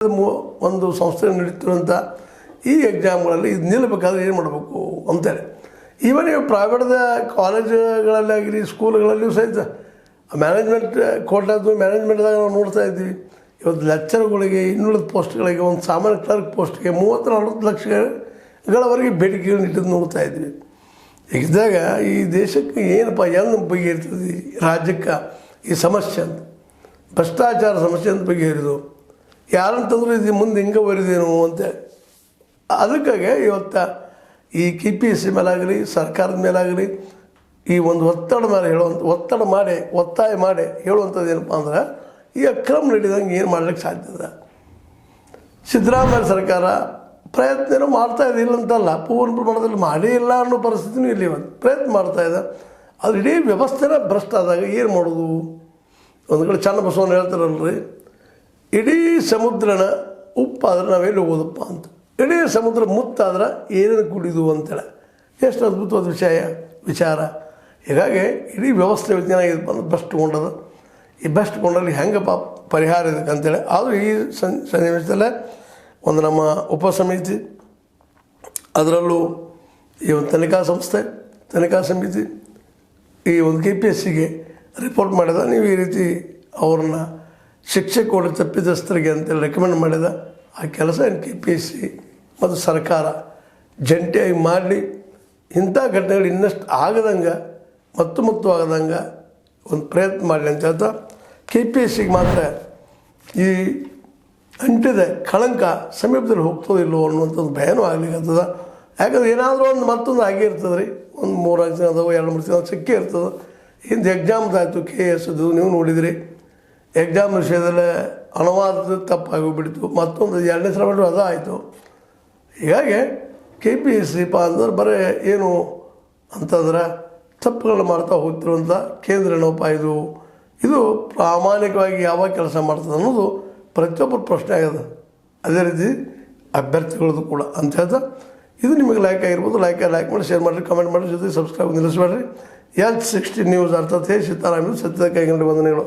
ಒಂದು ಸಂಸ್ಥೆ ನಡೀತಿರುವಂಥ ಈ ಎಕ್ಸಾಮ್ಗಳಲ್ಲಿ ಇದು ನಿಲ್ಲಬೇಕಾದ್ರೆ ಏನು ಮಾಡಬೇಕು ಅಂತೇಳಿ ಈವನ್ ನೀವು ಪ್ರೈವೇಟ್ದ ಕಾಲೇಜುಗಳಲ್ಲಾಗಿರಿ ಸ್ಕೂಲ್ಗಳಲ್ಲಿಯೂ ಸಹಿತ ಮ್ಯಾನೇಜ್ಮೆಂಟ್ ಕೋಟಾದು ಮ್ಯಾನೇಜ್ಮೆಂಟ್ದಾಗ ನಾವು ನೋಡ್ತಾ ಇದ್ದೀವಿ. ಇವತ್ತು ಲೆಕ್ಚರ್ಗಳಿಗೆ ಇನ್ನುಳಿದ ಪೋಸ್ಟ್ಗಳಿಗೆ ಒಂದು ಸಾಮಾನ್ಯ ಕ್ಲರ್ಕ್ ಪೋಸ್ಟ್ಗೆ 30-40 ಲಕ್ಷಗಳವರೆಗೆ ಬೇಡಿಕೆಗಳನ್ನು ಇಟ್ಟಿದ್ದು ನೋಡ್ತಾ ಇದ್ವಿ. ಇದ್ದಾಗ ಈ ದೇಶಕ್ಕೆ ಏನಪ್ಪ ಎಂದು ಬಗೆಹರಿತದೆ ರಾಜ್ಯಕ್ಕೆ ಈ ಸಮಸ್ಯೆ ಅಂತ ಭ್ರಷ್ಟಾಚಾರ ಸಮಸ್ಯೆ ಅಂತ ಬಗೆಹರಿದು ಯಾರಂತಂದ್ರೆ ಇದು ಮುಂದೆ ಹಿಂಗೆ ಬರಿದೇನು ಅಂತೇಳಿ ಅದಕ್ಕಾಗಿ ಇವತ್ತು ಈ KPSC ಮೇಲಾಗಲಿ ಸರ್ಕಾರದ ಮೇಲಾಗಲಿ ಈ ಒಂದು ಒತ್ತಡ ಮಾಡಿ ಒತ್ತಾಯ ಮಾಡಿ ಹೇಳುವಂಥದ್ದು ಏನಪ್ಪ ಅಂದ್ರೆ ಈ ಅಕ್ರಮ ನಡೆದಂಗೆ ಏನು ಮಾಡ್ಲಿಕ್ಕೆ ಸಾಧ್ಯದ. ಸಿದ್ದರಾಮಯ್ಯ ಸರ್ಕಾರ ಪ್ರಯತ್ನ ಮಾಡ್ತಾ ಇದೆ ಇಲ್ಲಂತಲ್ಲ, ಪೂರ್ಣ ಪ್ರಮಾಣದಲ್ಲಿ ಮಾಡೇ ಇಲ್ಲ ಅನ್ನೋ ಪರಿಸ್ಥಿತಿನೂ ಇಲ್ಲಿ ಇವತ್ತು ಪ್ರಯತ್ನ ಮಾಡ್ತಾಯಿದೆ. ಅದು ಇಡೀ ವ್ಯವಸ್ಥೆನ ಭ್ರಷ್ಟ ಆದಾಗ ಏನು ಮಾಡೋದು? ಒಂದು ಕಡೆ ಚನ್ನಬಸವಣ್ಣ ಹೇಳ್ತಾರಲ್ರಿ, ಇಡೀ ಸಮುದ್ರನ ಉಪ್ಪಾದ್ರೆ ನಾವೆಲ್ಲಿ ಹೋಗೋದಪ್ಪ ಅಂತ, ಇಡೀ ಸಮುದ್ರ ಮುತ್ತಾದ್ರೆ ಏನೇನು ಕುಡಿದು ಅಂತೇಳಿ ಎಷ್ಟು ಅದ್ಭುತವಾದ ವಿಚಾರ. ಹೀಗಾಗಿ ಇಡೀ ವ್ಯವಸ್ಥೆ ಏನಾಗಿದೆ ಬಂದು ಭ್ರಷ್ಟಗೊಂಡದ. ಈ ಭ್ರಷ್ಟಗೊಂಡಲ್ಲಿ ಹೆಂಗೆ ಪರಿಹಾರ ಇದಕ್ಕೆ ಅಂತೇಳಿ ಆದರೂ ಈ ಸನ್ನಿವೇಶದಲ್ಲೇ ಒಂದು ನಮ್ಮ ಉಪಸಮಿತಿ ಅದರಲ್ಲೂ ಈ ಒಂದು ತನಿಖಾ ಸಮಿತಿ ಈ ಒಂದು KPSCಗೆ ರಿಪೋರ್ಟ್ ಮಾಡಿದ. ನೀವು ಈ ರೀತಿ ಅವ್ರನ್ನ ಶಿಕ್ಷೆ ಕೊಡಿ ತಪ್ಪಿತಸ್ಥರಿಗೆ ಅಂತೇಳಿ ರೆಕಮೆಂಡ್ ಮಾಡಿದ. ಆ ಕೆಲಸ KPSC ಮತ್ತು ಸರ್ಕಾರ ಜಂಟಿಯಾಗಿ ಮಾಡಲಿ, ಇಂಥ ಘಟನೆಗಳು ಇನ್ನಷ್ಟು ಆಗದಂಗೆ ಮತ್ತು ಆಗದಂಗೆ ಒಂದು ಪ್ರಯತ್ನ ಮಾಡಲಿ ಅಂತ ಹೇಳ್ತಾ KPSCಗೆ ಮಾತ್ರ ಈ ಅಂಟಿದ ಕಳಂಕ ಸಮೀಪದಲ್ಲಿ ಹೋಗ್ತದೋ ಇಲ್ಲೋ ಅನ್ನುವಂಥದ್ದು ಭಯನೂ ಆಗ್ಲಿಕ್ಕಂತದ. ಯಾಕಂದ್ರೆ ಏನಾದರೂ ಮತ್ತೊಂದು ಆಗೇ ಇರ್ತದೆ ರೀ, ಒಂದು 3 ದಿನ ಅದಾವೆ 2-3 ದಿನ ಸಿಕ್ಕೇ ಇರ್ತದೆ. ಹಿಂದೆ ಎಕ್ಸಾಮ್ದಾಯಿತು KS ನೀವು ನೋಡಿದಿರಿ, ಎಕ್ಸಾಮ್ ವಿಷಯದಲ್ಲೇ ಅನುವಾದ ತಪ್ಪಾಗೋಗ್ಬಿಡ್ತು, ಮತ್ತೊಂದು 2ನೇ ಸಲ ಮಾಡಿದ್ರು ಅದು ಆಯಿತು. ಹೀಗಾಗಿ KPSC ಅಂದ್ರೆ ಬರೀ ಏನು ಅಂತಂದ್ರೆ ತಪ್ಪುಗಳು ಮಾಡ್ತಾ ಹೋಗ್ತಿರುವಂಥ ಕೇಂದ್ರ ಏನಪ್ಪ ಇದು ಪ್ರಾಮಾಣಿಕವಾಗಿ ಯಾವಾಗ ಕೆಲಸ ಮಾಡ್ತದೆ ಅನ್ನೋದು ಪ್ರತಿಯೊಬ್ಬರ ಪ್ರಶ್ನೆ ಆಗಿದೆ. ಅದೇ ರೀತಿ ಅಭ್ಯರ್ಥಿಗಳದ್ದು ಕೂಡ ಅಂತ ಹೇಳ್ತಾ ಇದು ನಿಮಗೆ ಲೈಕ್ ಆಗಿರ್ಬೋದು. ಲೈಕ್ ಮಾಡಿ, ಶೇರ್ ಮಾಡಿರಿ, ಕಮೆಂಟ್ ಮಾಡಿರಿ, ಜೊತೆಗೆ ಸಬ್ಸ್ಕ್ರೈಬ್ ನಿಲ್ಲಿಸಬೇಡ್ರಿ. H16 ನ್ಯೂಸ್ ಅರ್ಥಾತ್ ಹೇ ಸೀತಾರಾಮ್ ಸತ್ಯದ ಕೈಗಂಡು ವಂದನೆಗಳು.